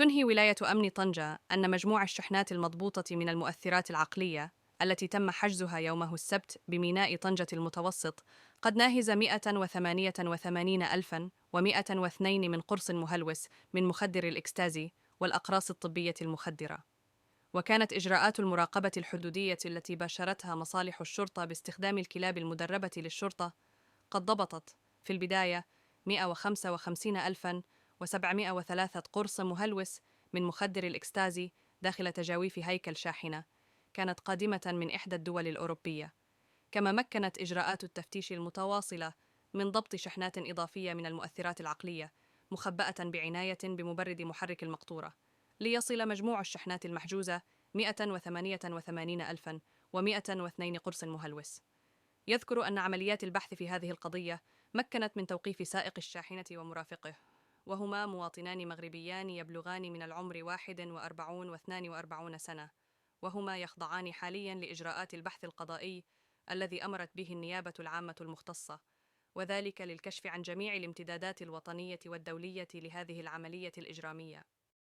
تنهي ولاية أمن طنجة أن مجموع الشحنات المضبوطة من المؤثرات العقلية التي تم حجزها يومه السبت بميناء طنجة المتوسط قد ناهز 188,102 من قرص مهلوس من مخدر الإكستازي والأقراص الطبية المخدرة. وكانت إجراءات المراقبة الحدودية التي باشرتها مصالح الشرطة باستخدام الكلاب المدربة للشرطة قد ضبطت في البداية 155,703 قرص مهلوس من مخدر الإكستازي داخل تجاويف هيكل شاحنة كانت قادمة من إحدى الدول الأوروبية. كما مكنت إجراءات التفتيش المتواصلة من ضبط شحنات إضافية من المؤثرات العقلية مخبأة بعناية بمبرد محرك المقطورة، ليصل مجموع الشحنات المحجوزة 188,102 قرص مهلوس. يذكر أن عمليات البحث في هذه القضية مكنت من توقيف سائق الشاحنة ومرافقه، وهما مواطنان مغربيان يبلغان من العمر 41 و42 سنة، وهما يخضعان حالياً لإجراءات البحث القضائي الذي أمرت به النيابة العامة المختصة، وذلك للكشف عن جميع الامتدادات الوطنية والدولية لهذه العملية الإجرامية.